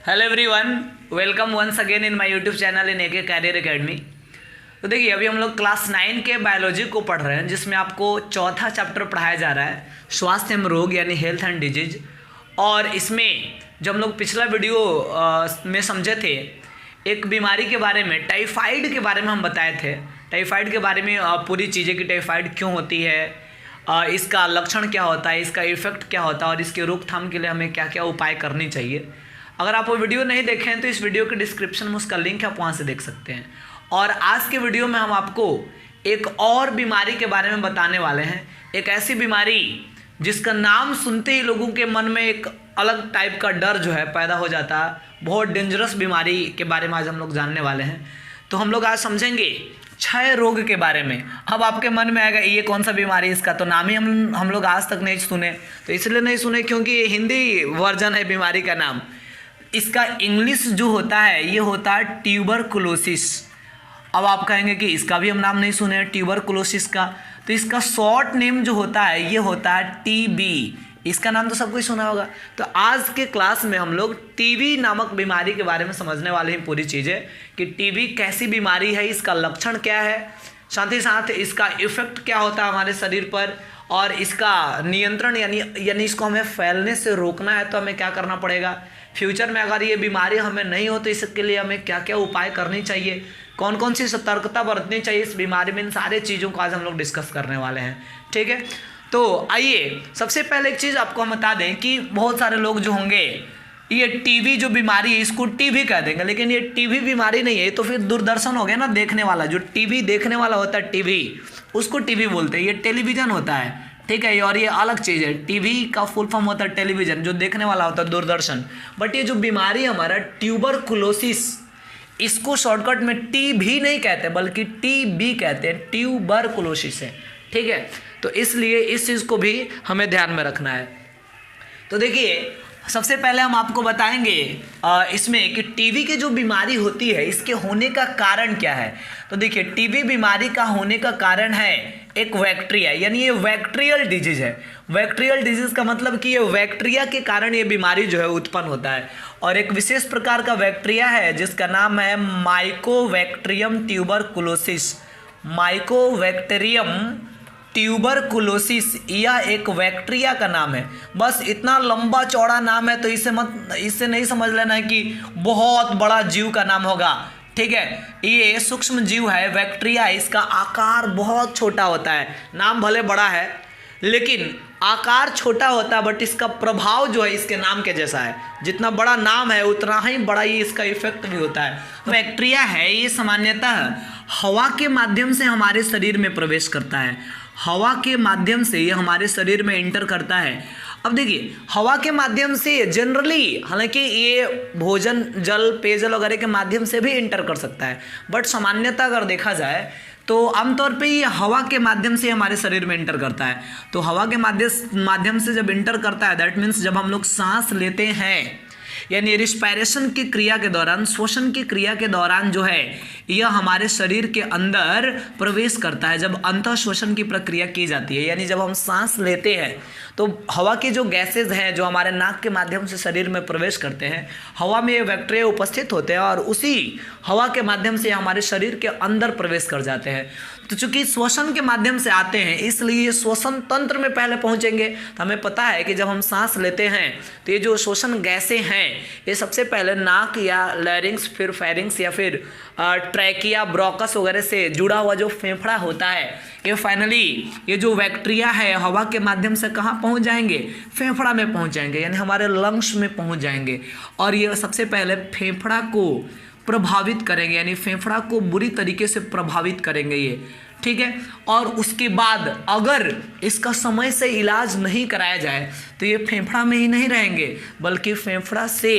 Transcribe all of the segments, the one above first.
Hello everyone, welcome once again in my YouTube channel in AK career academy. तो देखिए, अभी हम लोग क्लास 9 के बायोलॉजी को पढ़ रहे हैं, जिसमें आपको चौथा चैप्टर पढ़ाया जा रहा है, स्वास्थ्य एवं रोग यानी हेल्थ एंड डिजीज। और इसमें जब हम लोग पिछला वीडियो में समझे थे, एक बीमारी के बारे में, टाइफाइड के बारे में हम बताए थे। टाइफाइड के बारे में पूरी चीज़ें कि टाइफाइड क्यों होती है, इसका लक्षण क्या होता है, इसका इफेक्ट क्या होता है और इसके रोकथाम के लिए हमें क्या क्या उपाय करनी चाहिए। अगर आप वो वीडियो नहीं देखे हैं तो इस वीडियो के डिस्क्रिप्शन में उसका लिंक है, आप वहाँ से देख सकते हैं। और आज के वीडियो में हम आपको एक और बीमारी के बारे में बताने वाले हैं, एक ऐसी बीमारी जिसका नाम सुनते ही लोगों के मन में एक अलग टाइप का डर जो है पैदा हो जाता है। बहुत डेंजरस बीमारी के बारे में आज हम लोग जानने वाले हैं। तो हम लोग आज समझेंगे क्षय रोग के बारे में। अब आपके मन में आएगा ये कौन सा बीमारी, इसका तो नाम ही हम लोग आज तक नहीं सुने। तो इसलिए नहीं सुने क्योंकि ये हिंदी वर्जन है बीमारी का नाम। इसका इंग्लिश जो होता है ये होता है ट्यूबरकुलोसिस। अब आप कहेंगे कि इसका भी हम नाम नहीं सुने हैं ट्यूबरकुलोसिस का, तो इसका शॉर्ट नेम जो होता है ये होता है टीबी। इसका नाम तो सबको ही सुना होगा। तो आज के क्लास में हम लोग टीबी नामक बीमारी के बारे में समझने वाले हैं पूरी चीज़ें कि टीबी कैसी बीमारी है, इसका लक्षण क्या है, साथ ही साथ इसका इफेक्ट क्या होता है हमारे शरीर पर, और इसका नियंत्रण यानी इसको हमें फैलने से रोकना है तो हमें क्या करना पड़ेगा। फ्यूचर में अगर ये बीमारी हमें नहीं हो तो इसके लिए हमें क्या क्या उपाय करनी चाहिए, कौन कौन सी सतर्कता बरतनी चाहिए इस बीमारी में, इन सारे चीज़ों को आज हम लोग डिस्कस करने वाले हैं। ठीक है, तो आइए सबसे पहले एक चीज़ आपको हम बता दें कि बहुत सारे लोग जो होंगे ये टीबी जो बीमारी है इसको टीबी कह देंगे, लेकिन ये टीबी बीमारी नहीं है। तो फिर दूरदर्शन हो गया ना देखने वाला, जो टीवी देखने वाला होता है टीवी, उसको टीवी बोलते हैं। ये टेलीविज़न होता है, ठीक है, और ये अलग चीज़ है। टीवी का फुल फॉर्म होता है टेलीविज़न, जो देखने वाला होता है दूरदर्शन। बट ये जो बीमारी हमारा ट्यूबरकुलोसिस, इसको शॉर्टकट में टीबी नहीं कहते बल्कि टीबी कहते हैं, ट्यूबरकुलोसिस है। ठीक है, तो इसलिए इस चीज़ को भी हमें ध्यान में रखना है। तो देखिए, सबसे पहले हम आपको बताएंगे इसमें कि टीबी की जो बीमारी होती है इसके होने का कारण क्या है। तो देखिए, टीबी बीमारी का होने का कारण है एक बैक्टीरिया, यानी ये बैक्टीरियल डिजीज है। बैक्टीरियल डिजीज का मतलब कि ये बैक्टीरिया के कारण ये बीमारी जो है उत्पन्न होता है। और एक विशेष प्रकार का बैक्टीरिया है जिसका नाम है माइकोबैक्टीरियम ट्यूबरकुलोसिस। माइकोबैक्टीरियम ट्यूबरकुलोसिस यह एक बैक्टीरिया का नाम है। बस इतना लंबा चौड़ा नाम है, तो इससे नहीं समझ लेना है कि बहुत बड़ा जीव का नाम होगा। ठीक है, ये सूक्ष्म जीव है, बैक्टीरिया है, इसका आकार बहुत छोटा होता है। नाम भले बड़ा है लेकिन आकार छोटा होता है, बट इसका प्रभाव जो है इसके नाम के जैसा है। जितना बड़ा नाम है उतना ही बड़ा ही इसका इफेक्ट भी होता है। बैक्टीरिया है, ये सामान्यतः हवा के माध्यम से हमारे शरीर में प्रवेश करता है। हवा के माध्यम से ये हमारे शरीर में एंटर करता है। अब देखिए, हवा के माध्यम से जनरली, हालांकि ये भोजन, जल, पेयजल वगैरह के माध्यम से भी एंटर कर सकता है, बट सामान्यतः अगर देखा जाए तो आमतौर पे ये हवा के माध्यम से हमारे शरीर में एंटर करता है। तो हवा के माध्यम से जब एंटर करता है, दैट मीन्स जब हम लोग सांस लेते हैं, यानी रिस्पायरेशन की क्रिया के दौरान, श्वसन की क्रिया के दौरान जो है यह हमारे शरीर के अंदर प्रवेश करता है। जब अंतः श्वसन की प्रक्रिया की जाती है, यानी जब हम सांस लेते हैं तो हवा की जो गैसेज हैं जो हमारे नाक के माध्यम से शरीर में प्रवेश करते हैं, हवा में ये बैक्टीरिया उपस्थित होते हैं और उसी हवा के माध्यम से हमारे शरीर के अंदर प्रवेश कर जाते हैं। तो चूंकि श्वसन के माध्यम से आते हैं इसलिए ये श्वसन तंत्र में पहले पहुंचेंगे। तो हमें पता है कि जब हम सांस लेते हैं तो ये जो श्वसन गैसें हैं ये सबसे पहले नाक या लैरिंग्स, फिर फेरिंग्स या फिर ट्रैकिया, ब्रोंकस वगैरह से जुड़ा हुआ जो फेफड़ा होता है, ये फाइनली ये जो बैक्टीरिया है हवा के माध्यम से कहाँ पहुंच जाएंगे, फेफड़ा में पहुंच जाएंगे, यानी हमारे लंग्स में पहुंच जाएंगे। और ये सबसे पहले फेफड़ा को प्रभावित करेंगे, यानी फेफड़ा को बुरी तरीके से प्रभावित करेंगे ये। ठीक है, और उसके बाद अगर इसका समय से इलाज नहीं कराया जाए तो ये फेफड़ा में ही नहीं रहेंगे बल्कि फेफड़ा से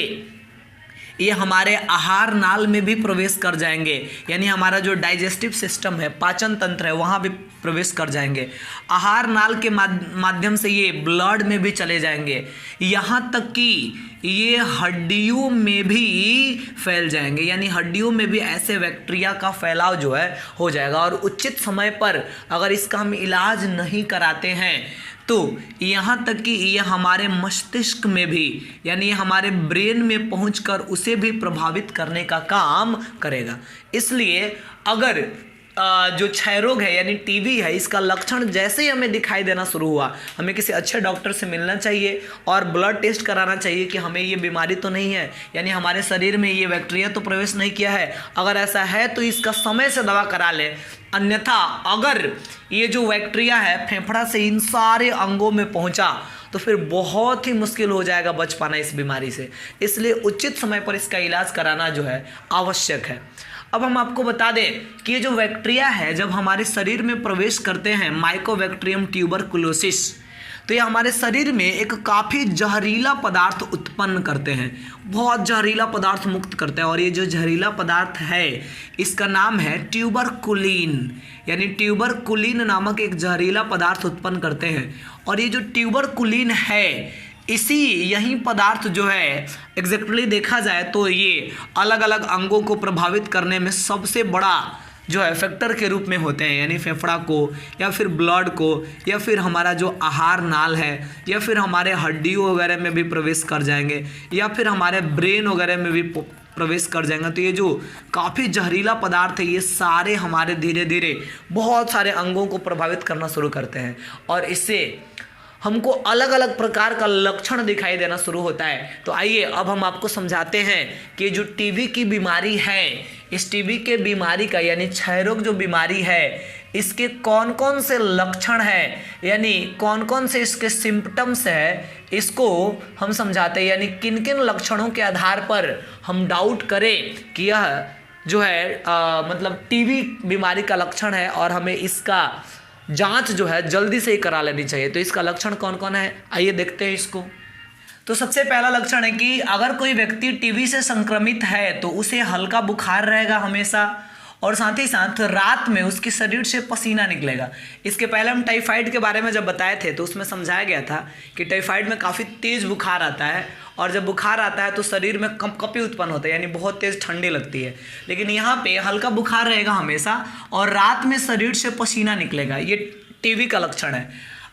ये हमारे आहार नाल में भी प्रवेश कर जाएंगे, यानी हमारा जो डाइजेस्टिव सिस्टम है, पाचन तंत्र है, वहाँ भी प्रवेश कर जाएंगे। आहार नाल के माध्यम से ये ब्लड में भी चले जाएंगे, यहाँ तक कि ये हड्डियों में भी फैल जाएंगे, यानी हड्डियों में भी ऐसे बैक्टीरिया का फैलाव जो है हो जाएगा। और उचित समय पर अगर इसका हम इलाज नहीं कराते हैं तो यहाँ तक कि ये हमारे मस्तिष्क में भी यानी हमारे ब्रेन में पहुंचकर उसे भी प्रभावित करने का काम करेगा। इसलिए अगर जो क्षय रोग है यानी टीबी है, इसका लक्षण जैसे ही हमें दिखाई देना शुरू हुआ, हमें किसी अच्छे डॉक्टर से मिलना चाहिए और ब्लड टेस्ट कराना चाहिए कि हमें ये बीमारी तो नहीं है, यानी हमारे शरीर में ये बैक्टीरिया तो प्रवेश नहीं किया है। अगर ऐसा है तो इसका समय से दवा करा ले, अन्यथा अगर ये जो बैक्टीरिया है फेफड़ा से इन सारे अंगों में पहुंचा तो फिर बहुत ही मुश्किल हो जाएगा बच पाना इस बीमारी से। इसलिए उचित समय पर इसका इलाज कराना जो है आवश्यक है। अब हम आपको बता दें कि ये जो बैक्टीरिया है जब हमारे शरीर में प्रवेश करते हैं, माइकोबैक्टीरियम ट्यूबरकुलोसिस, तो ये हमारे शरीर में एक काफ़ी जहरीला पदार्थ उत्पन्न करते हैं, बहुत जहरीला पदार्थ मुक्त करते हैं। और ये जो जहरीला पदार्थ है इसका नाम है ट्यूबरकुलिन, यानी ट्यूबरकुलिन नामक एक जहरीला पदार्थ उत्पन्न करते हैं। और ये जो ट्यूबरकुलिन है यही पदार्थ जो है एग्जैक्टली देखा जाए तो ये अलग अलग अंगों को प्रभावित करने में सबसे बड़ा जो है फैक्टर के रूप में होते हैं, यानी फेफड़ा को या फिर ब्लड को या फिर हमारा जो आहार नाल है या फिर हमारे हड्डियों वगैरह में भी प्रवेश कर जाएंगे या फिर हमारे ब्रेन वगैरह में भी प्रवेश कर जाएंगे। तो ये जो काफ़ी जहरीला पदार्थ है ये सारे हमारे धीरे धीरे बहुत सारे अंगों को प्रभावित करना शुरू करते हैं और इससे हमको अलग अलग प्रकार का लक्षण दिखाई देना शुरू होता है। तो आइए अब हम आपको समझाते हैं कि जो टीबी की बीमारी है, इस टीबी के बीमारी का यानी क्षय रोग जो बीमारी है इसके कौन कौन से लक्षण हैं, यानी कौन कौन से इसके सिम्पटम्स है, इसको हम समझाते हैं। यानी किन किन लक्षणों के आधार पर हम डाउट करें कि यह जो है मतलब टीबी बीमारी का लक्षण है और हमें इसका जांच जो है जल्दी से ही करा लेनी चाहिए। तो इसका लक्षण कौन कौन है आइए देखते हैं इसको। तो सबसे पहला लक्षण है कि अगर कोई व्यक्ति टीबी से संक्रमित है तो उसे हल्का बुखार रहेगा हमेशा और साथ ही साथ रात में उसके शरीर से पसीना निकलेगा। इसके पहले हम टाइफाइड के बारे में जब बताए थे तो उसमें समझाया गया था कि टाइफाइड में काफ़ी तेज़ बुखार आता है और जब बुखार आता है तो शरीर में कंपकपी उत्पन्न होता है, यानी बहुत तेज़ ठंडी लगती है। लेकिन यहाँ पे हल्का बुखार रहेगा हमेशा और रात में शरीर से पसीना निकलेगा, ये टीबी का लक्षण है।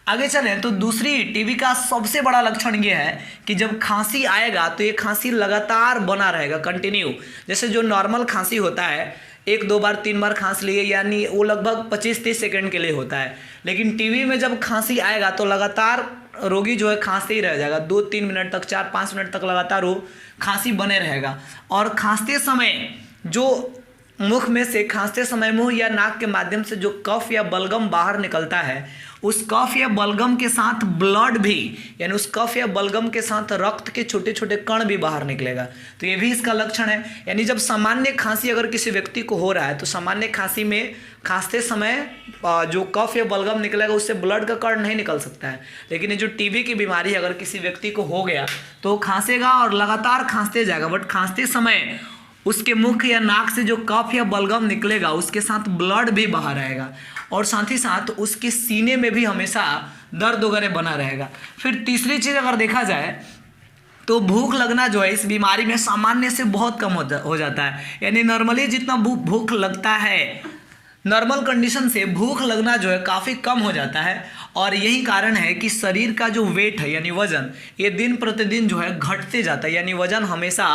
आगे चलें तो दूसरी टीबी का सबसे बड़ा लक्षण ये है कि जब खांसी आएगा तो ये खांसी लगातार बना रहेगा, कंटिन्यू। जैसे जो नॉर्मल खांसी होता है 1 2 बार 3 बार खांस लिए यानी वो लगभग 25-30 सेकंड के लिए होता है, लेकिन टीबी में जब खांसी आएगा तो लगातार रोगी जो है खांसते ही रह जाएगा, 2-3 मिनट तक 4-5 मिनट तक लगातार वो खांसी बने रहेगा। और खांसते समय जो मुख में से खांसते समय मुंह या नाक के माध्यम से जो कफ या बलगम बाहर निकलता है उस कफ या बलगम के साथ ब्लड भी, यानी उस कफ या बलगम के साथ रक्त के छोटे छोटे कण भी बाहर निकलेगा। तो ये भी इसका लक्षण है। यानी जब सामान्य खांसी अगर किसी व्यक्ति को हो रहा है तो सामान्य खांसी में खांसते समय जो कफ या बलगम निकलेगा उससे ब्लड का कण नहीं निकल सकता है, लेकिन ये जो टीबी की बीमारी अगर किसी व्यक्ति को हो गया तो खांसेगा और लगातार खांसते जाएगा, बट खांसते समय उसके मुख या नाक से जो कफ या बलगम निकलेगा उसके साथ ब्लड भी बाहर आएगा और साथ ही साथ उसके सीने में भी हमेशा दर्द वगैरह बना रहेगा। फिर तीसरी चीज़ अगर देखा जाए तो भूख लगना जो है इस बीमारी में सामान्य से बहुत कम हो जाता है। यानी नॉर्मली जितना भूख लगता है, नॉर्मल कंडीशन से भूख लगना जो है काफ़ी कम हो जाता है और यही कारण है कि शरीर का जो वेट है यानी वजन ये दिन प्रतिदिन जो है घटते जाता है, यानी वजन हमेशा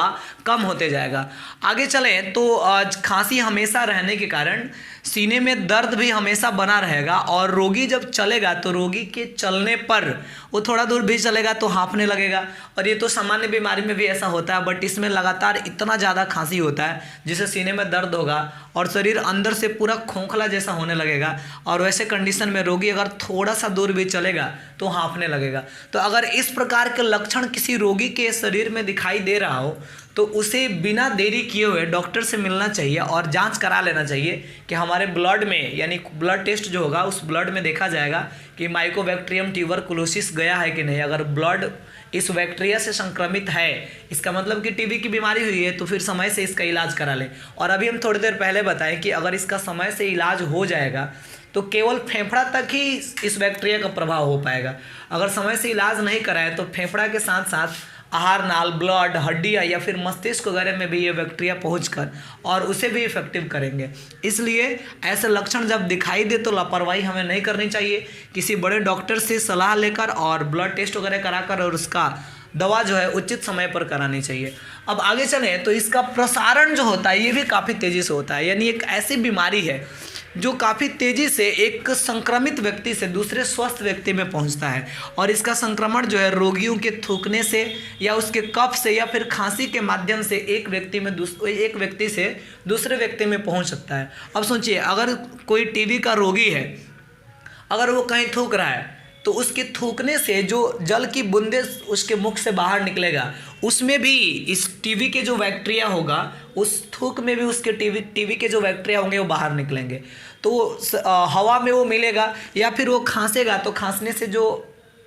कम होते जाएगा। आगे चलें तो खांसी हमेशा रहने के कारण सीने में दर्द भी हमेशा बना रहेगा और रोगी जब चलेगा तो रोगी के चलने पर वो थोड़ा दूर भी चलेगा तो हाँफने लगेगा। और ये तो सामान्य बीमारी में भी ऐसा होता है, बट इसमें लगातार इतना ज़्यादा खांसी होता है जिससे सीने में दर्द होगा और शरीर अंदर से पूरा खोखला जैसा होने लगेगा और वैसे कंडीशन में रोगी अगर थोड़ा सा दूर भी चलेगा तो हाँफने लगेगा। तो अगर इस प्रकार के लक्षण किसी रोगी के शरीर में दिखाई दे रहा हो तो उसे बिना देरी किए हुए डॉक्टर से मिलना चाहिए और जांच करा लेना चाहिए कि हमारे ब्लड में, यानी ब्लड टेस्ट जो होगा उस ब्लड में देखा जाएगा कि माइकोबैक्टीरियम ट्यूबरकुलोसिस गया है कि नहीं। अगर ब्लड इस बैक्टीरिया से संक्रमित है इसका मतलब कि टीबी की बीमारी हुई है तो फिर समय से इसका इलाज करा लें। और अभी हम थोड़ी देर पहले बताएं कि अगर इसका समय से इलाज हो जाएगा तो केवल फेफड़ा तक ही इस बैक्टीरिया का प्रभाव हो पाएगा। अगर समय से इलाज नहीं कराए तो फेफड़ा के साथ साथ आहार नाल, ब्लड, हड्डियाँ या फिर मस्तिष्क वगैरह में भी ये बैक्टीरिया पहुंचकर और उसे भी इफेक्टिव करेंगे। इसलिए ऐसे लक्षण जब दिखाई दे तो लापरवाही हमें नहीं करनी चाहिए, किसी बड़े डॉक्टर से सलाह लेकर और ब्लड टेस्ट वगैरह कराकर और उसका दवा जो है उचित समय पर करानी चाहिए। अब आगे चलें तो इसका प्रसारण जो होता है ये भी काफ़ी तेज़ी से होता है, यानी एक ऐसी बीमारी है जो काफ़ी तेज़ी से एक संक्रमित व्यक्ति से दूसरे स्वस्थ व्यक्ति में पहुंचता है और इसका संक्रमण जो है रोगियों के थूकने से या उसके कफ से या फिर खांसी के माध्यम से एक व्यक्ति से दूसरे व्यक्ति में पहुंच सकता है। अब सोचिए, अगर कोई टीबी का रोगी है, अगर वो कहीं थूक रहा है तो उसके थूकने से जो जल की बूंदे उसके मुख से बाहर निकलेगा उसमें भी इस टीबी के जो बैक्टीरिया होगा, उस थूक में भी उसके टीबी के जो बैक्टीरिया होंगे वो बाहर निकलेंगे। तो हवा में वो मिलेगा या फिर वो खांसेगा तो खांसने से जो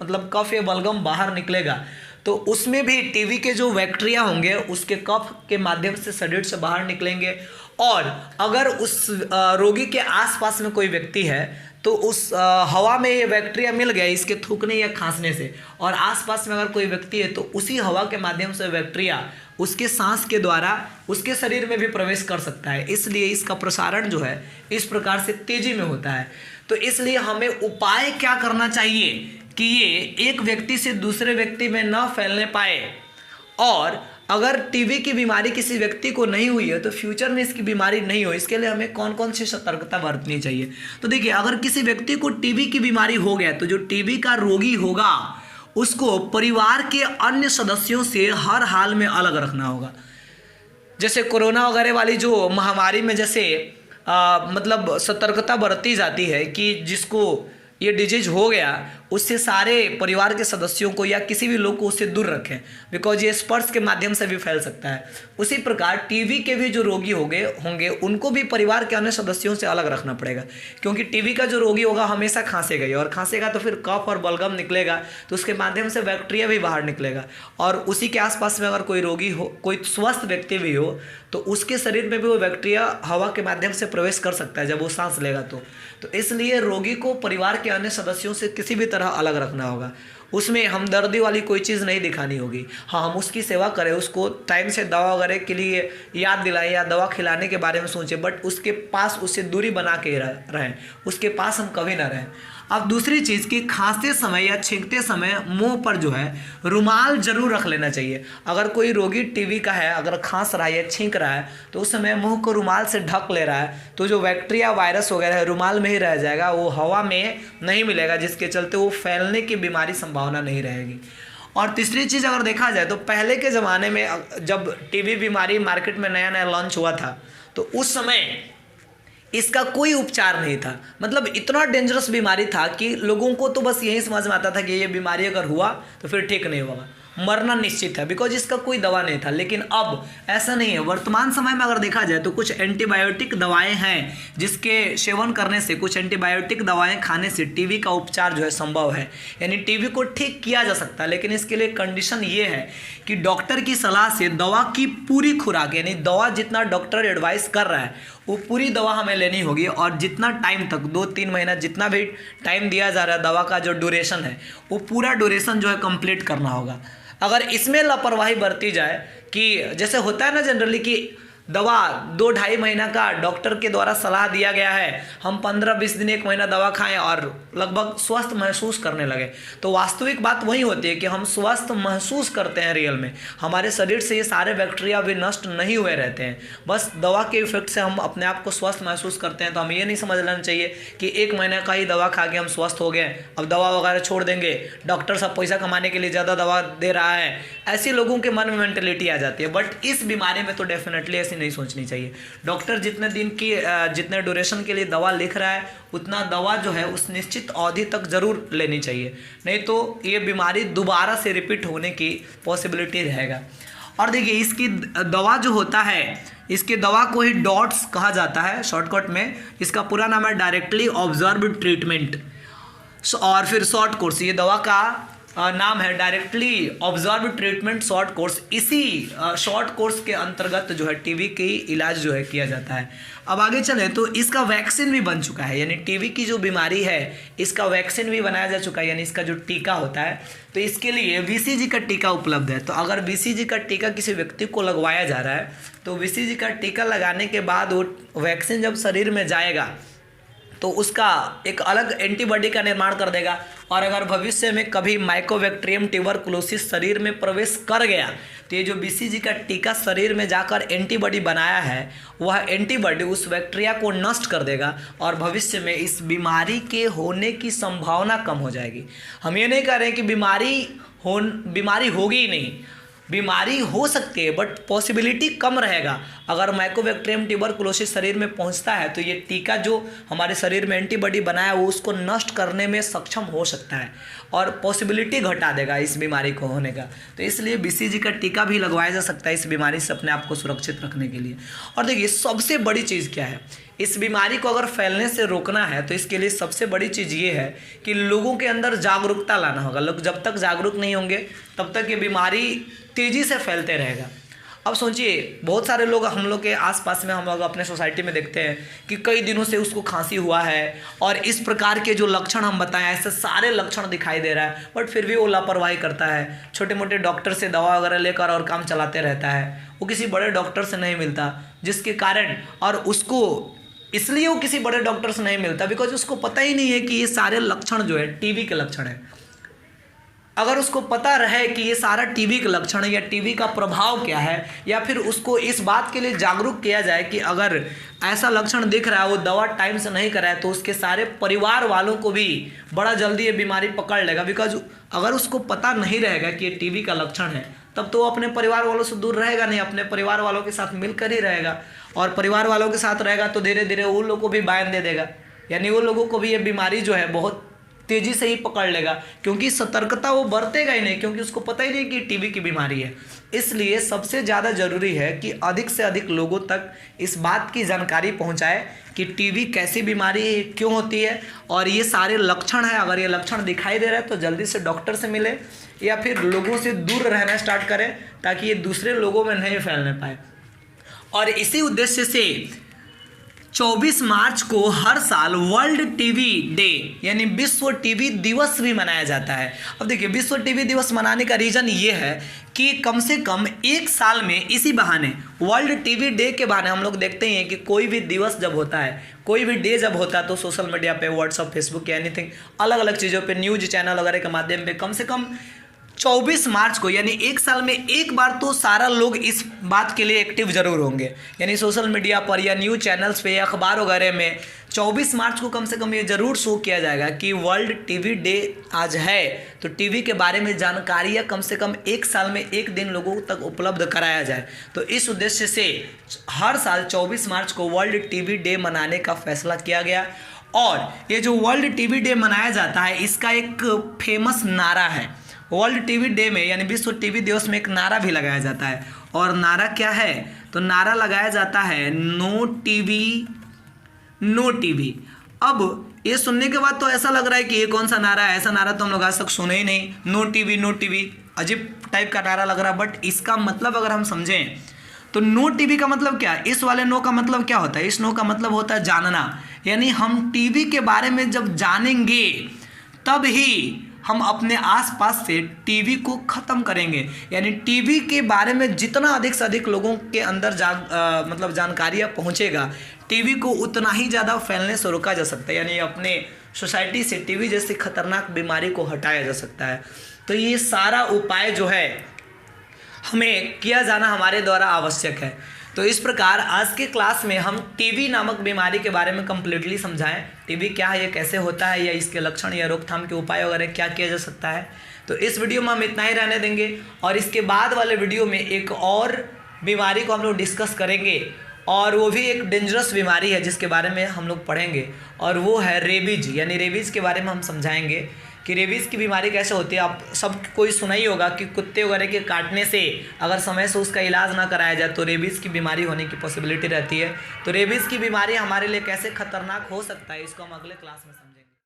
मतलब कफ या बलगम बाहर निकलेगा तो उसमें भी टीबी के जो बैक्टीरिया होंगे उसके कफ के माध्यम से शरीर से बाहर निकलेंगे। और अगर उस रोगी के आसपास में कोई व्यक्ति है तो उस हवा में ये बैक्टीरिया मिल गया इसके थूकने या खांसने से, और आसपास में अगर कोई व्यक्ति है तो उसी हवा के माध्यम से बैक्टीरिया उसके सांस के द्वारा उसके शरीर में भी प्रवेश कर सकता है। इसलिए इसका प्रसारण जो है इस प्रकार से तेजी में होता है। तो इसलिए हमें उपाय क्या करना चाहिए कि ये एक व्यक्ति से दूसरे व्यक्ति में न फैलने पाए, और अगर टीबी की बीमारी किसी व्यक्ति को नहीं हुई है तो फ्यूचर में इसकी बीमारी नहीं हो, इसके लिए हमें कौन कौन सी सतर्कता बरतनी चाहिए। तो देखिए, अगर किसी व्यक्ति को टीबी की बीमारी हो गया तो जो टीबी का रोगी होगा उसको परिवार के अन्य सदस्यों से हर हाल में अलग रखना होगा। जैसे कोरोना वगैरह वाली जो महामारी में जैसे मतलब सतर्कता बरती जाती है कि जिसको ये डिजीज हो गया उससे सारे परिवार के सदस्यों को या किसी भी लोग को उससे दूर रखें, बिकॉज ये स्पर्श के माध्यम से भी फैल सकता है। उसी प्रकार टीबी के भी जो रोगी होंगे उनको भी परिवार के अन्य सदस्यों से अलग रखना पड़ेगा, क्योंकि टीबी का जो रोगी होगा हमेशा खांसेगा ही, और खांसेगा तो फिर कफ और बलगम निकलेगा तो उसके माध्यम से बैक्टीरिया भी बाहर निकलेगा। और उसी के आसपास में अगर कोई रोगी हो, कोई स्वस्थ व्यक्ति भी हो, तो उसके शरीर में भी वो बैक्टीरिया हवा के माध्यम से प्रवेश कर सकता है जब वो सांस लेगा तो इसलिए रोगी को परिवार के अन्य सदस्यों से किसी भी तरह अलग रखना होगा। उसमें हमदर्दी वाली कोई चीज़ नहीं दिखानी होगी। हाँ, हम उसकी सेवा करें, उसको टाइम से दवा वगैरह के लिए याद दिलाएं या दवा खिलाने के बारे में सोचें, बट उसके पास उससे दूरी बना के रहें, उसके पास हम कभी ना रहें। अब दूसरी चीज़ कि खांसते समय या छींकते समय मुंह पर जो है रुमाल जरूर रख लेना चाहिए। अगर कोई रोगी टीबी का है, अगर खांस रहा है या छींक रहा है तो उस समय मुंह को रुमाल से ढक ले रहा है तो जो बैक्टीरिया वायरस वगैरह है रुमाल में ही रह जाएगा, वो हवा में नहीं मिलेगा, जिसके चलते वो फैलने की बीमारी संभावना नहीं रहेगी। और तीसरी चीज़ अगर देखा जाए तो पहले के ज़माने में जब टीबी बीमारी मार्केट में नया नया लॉन्च हुआ था तो उस समय इसका कोई उपचार नहीं था। मतलब इतना डेंजरस बीमारी था कि लोगों को तो बस यही समझ में आता था कि ये बीमारी अगर हुआ तो फिर ठीक नहीं होगा, मरना निश्चित है, बिकॉज इसका कोई दवा नहीं था। लेकिन अब ऐसा नहीं है। वर्तमान समय में अगर देखा जाए तो कुछ एंटीबायोटिक दवाएं हैं जिसके सेवन करने से, कुछ एंटीबायोटिक दवाएं खाने से टीबी का उपचार जो है संभव है, यानी टीबी को ठीक किया जा सकता है। लेकिन इसके लिए कंडीशन ये है कि डॉक्टर की सलाह से दवा की पूरी खुराक, यानी दवा जितना डॉक्टर एडवाइस कर रहा है वो पूरी दवा हमें लेनी होगी, और जितना टाइम तक 2-3 महीना जितना भी टाइम दिया जा रहा है दवा का जो ड्यूरेशन है वो पूरा ड्यूरेशन जो है कंप्लीट करना होगा। अगर इसमें लापरवाही बरती जाए कि जैसे होता है ना जनरली कि दवा 2-2.5 महीना का डॉक्टर के द्वारा सलाह दिया गया है, हम 15-20 दिन 1 महीना दवा खाएं और लगभग स्वस्थ महसूस करने लगे, तो वास्तविक बात वही होती है कि हम स्वस्थ महसूस करते हैं रियल में, हमारे शरीर से ये सारे बैक्टीरिया भी नष्ट नहीं हुए रहते हैं, बस दवा के इफेक्ट से हम अपने आप को स्वस्थ महसूस करते हैं। तो हमें ये नहीं समझ लेना चाहिए कि 1 महीने का ही दवा खा के हम स्वस्थ हो गए, अब दवा वगैरह छोड़ देंगे, डॉक्टर सब पैसा कमाने के लिए ज़्यादा दवा दे रहा है, ऐसी लोगों के मन में मेंटेलिटी आ जाती है। बट इस बीमारी में तो डेफिनेटली ऐसी नहीं सोचनी चाहिए। डॉक्टर जितने दिन की जितने ड्यूरेशन के लिए दवा लिख रहा है उतना दवा जो है उस निश्चित अवधि तक जरूर लेनी चाहिए, नहीं तो ये बीमारी दोबारा से रिपीट होने की पॉसिबिलिटी रहेगा। और देखिए इसकी दवा जो होता है, इसकी दवा को ही डॉट्स कहा जाता है शॉर्टकट में, इसका पूरा नाम है डायरेक्टली ऑब्जर्व्ड ट्रीटमेंट और फिर शॉर्ट कोर्स। ये दवा का नाम है directly observe treatment short course. इसी शॉर्ट कोर्स के अंतर्गत जो है टीबी की इलाज जो है किया जाता है। अब आगे चलें तो इसका वैक्सीन भी बन चुका है, यानी टीबी की जो बीमारी है इसका वैक्सीन भी बनाया जा चुका है, यानी इसका जो टीका होता है तो इसके लिए बीसीजी का टीका उपलब्ध है। तो अगर बीसीजी का टीका किसी व्यक्ति को लगवाया जा रहा है तो बीसीजी का टीका लगाने के बाद वो वैक्सीन जब शरीर में जाएगा तो उसका एक अलग एंटीबॉडी का निर्माण कर देगा, और अगर भविष्य में कभी माइकोबैक्टीरियम ट्यूबरकुलोसिस शरीर में प्रवेश कर गया तो ये जो बीसीजी का टीका शरीर में जाकर एंटीबॉडी बनाया है वह एंटीबॉडी उस बैक्टीरिया को नष्ट कर देगा और भविष्य में इस बीमारी के होने की संभावना कम हो जाएगी। हम ये नहीं कह रहे हैं कि बीमारी होगी ही नहीं, बीमारी हो सकती है बट पॉसिबिलिटी कम रहेगा। अगर माइकोबैक्टीरियम ट्यूबरकुलोसिस शरीर में पहुंचता है तो ये टीका जो हमारे शरीर में एंटीबॉडी बनाया वो उसको नष्ट करने में सक्षम हो सकता है और पॉसिबिलिटी घटा देगा इस बीमारी को होने का। तो इसलिए बीसीजी का टीका भी लगवाया जा सकता है इस बीमारी से अपने आप को सुरक्षित रखने के लिए। और देखिए सबसे बड़ी चीज़ क्या है, इस बीमारी को अगर फैलने से रोकना है तो इसके लिए सबसे बड़ी चीज़ ये है कि लोगों के अंदर जागरूकता लाना होगा। लोग जब तक जागरूक नहीं होंगे तब तक ये बीमारी तेज़ी से फैलते रहेगा। अब सोचिए बहुत सारे लोग हम लोग के आसपास में हम लोग अपने सोसाइटी में देखते हैं कि कई दिनों से उसको खांसी हुआ है और इस प्रकार के जो लक्षण हम बताएं ऐसे सारे लक्षण दिखाई दे रहा है, बट फिर भी वो लापरवाही करता है, छोटे मोटे डॉक्टर से दवा वगैरह लेकर और काम चलाते रहता है। वो किसी बड़े डॉक्टर से नहीं मिलता, जिसके कारण और उसको इसलिए वो किसी बड़े डॉक्टर से नहीं मिलता बिकॉज उसको पता ही नहीं है कि ये सारे लक्षण जो है टीबी के लक्षण है। अगर उसको पता रहे कि ये सारा टीबी के लक्षण है या टीबी का प्रभाव क्या है, या फिर उसको इस बात के लिए जागरूक किया जाए कि अगर ऐसा लक्षण दिख रहा है वो दवा टाइम से नहीं कराए तो उसके सारे परिवार वालों को भी बड़ा जल्दी ये बीमारी पकड़ लेगा। बिकॉज अगर उसको पता नहीं रहेगा कि ये टीबी का लक्षण है तब तो वो अपने परिवार वालों से दूर रहेगा नहीं, अपने परिवार वालों के साथ मिलकर ही रहेगा, और परिवार वालों के साथ रहेगा तो धीरे धीरे उन लोगों को भी बायन दे देगा, यानी वो लोगों को भी ये बीमारी जो है बहुत तेज़ी से ही पकड़ लेगा, क्योंकि सतर्कता वो बरतेगा ही नहीं, क्योंकि उसको पता ही नहीं कि टीबी की बीमारी है। इसलिए सबसे ज़्यादा ज़रूरी है कि अधिक से अधिक लोगों तक इस बात की जानकारी पहुंचाए कि टीबी कैसी बीमारी है, क्यों होती है और ये सारे लक्षण हैं। अगर ये लक्षण दिखाई दे रहा है तो जल्दी से डॉक्टर से मिले या फिर लोगों से दूर रहना स्टार्ट करें ताकि ये दूसरे लोगों में नहीं फैलने पाए। और इसी उद्देश्य से 24 मार्च को हर साल वर्ल्ड टीबी डे यानी विश्व टीबी दिवस भी मनाया जाता है। अब देखिए विश्व टीबी दिवस मनाने का रीज़न ये है कि कम से कम एक साल में इसी बहाने वर्ल्ड टीबी डे के बहाने हम लोग देखते हैं कि कोई भी दिवस जब होता है, कोई भी डे जब होता है तो सोशल मीडिया पे व्हाट्सअप फेसबुक या एनीथिंग अलग अलग चीज़ों पे न्यूज चैनल वगैरह के माध्यम पे कम से कम 24 मार्च को यानी एक साल में एक बार तो सारा लोग इस बात के लिए एक्टिव जरूर होंगे, यानी सोशल मीडिया पर या न्यूज़ चैनल्स पे या अखबार वगैरह में 24 मार्च को कम से कम ये ज़रूर शो किया जाएगा कि वर्ल्ड टीबी डे आज है। तो टीबी के बारे में जानकारियाँ कम से कम एक साल में एक दिन लोगों तक उपलब्ध कराया जाए। तो इस उद्देश्य से हर साल 24 मार्च को वर्ल्ड टीबी डे मनाने का फैसला किया गया। और ये जो वर्ल्ड टीबी डे मनाया जाता है इसका एक फेमस नारा है। वर्ल्ड टीबी डे में यानी विश्व टीबी दिवस में एक नारा भी लगाया जाता है, और नारा क्या है तो नारा लगाया जाता है नो टीबी नो टीबी। अब ये सुनने के बाद तो ऐसा लग रहा है कि ये कौन सा नारा है, ऐसा नारा तो हम लोग आज तक सुने ही नहीं। नो टीबी अजीब टाइप का नारा लग रहा है, बट इसका मतलब अगर हम समझें तो नो टीबी का मतलब क्या है, इस वाले नो का मतलब क्या होता है, इस नो का मतलब होता है जानना, यानी हम टीबी के बारे में जब जानेंगे तब ही हम अपने आसपास से टीबी को ख़त्म करेंगे। यानी टीबी के बारे में जितना अधिक से अधिक लोगों के अंदर मतलब जानकारियाँ पहुँचेगा टीबी को उतना ही ज़्यादा फैलने से रोका जा सकता है, यानी अपने सोसाइटी से टीबी जैसी खतरनाक बीमारी को हटाया जा सकता है। तो ये सारा उपाय जो है हमें किया जाना हमारे द्वारा आवश्यक है। तो इस प्रकार आज के क्लास में हम टीबी नामक बीमारी के बारे में कम्प्लीटली समझाएं, टीबी क्या है, ये कैसे होता है, या इसके लक्षण या रोकथाम के उपाय वगैरह क्या किया जा सकता है। तो इस वीडियो में हम इतना ही रहने देंगे, और इसके बाद वाले वीडियो में एक और बीमारी को हम लोग डिस्कस करेंगे, और वो भी एक डेंजरस बीमारी है जिसके बारे में हम लोग पढ़ेंगे, और वो है रेबीज। यानी रेबीज के बारे में हम समझाएंगे कि रेबीज की बीमारी कैसे होती है। आप सब कोई सुना ही होगा कि कुत्ते वगैरह के काटने से अगर समय से उसका इलाज ना कराया जाए तो रेबीज की बीमारी होने की पॉसिबिलिटी रहती है। तो रेबीज की बीमारी हमारे लिए कैसे खतरनाक हो सकता है इसको हम अगले क्लास में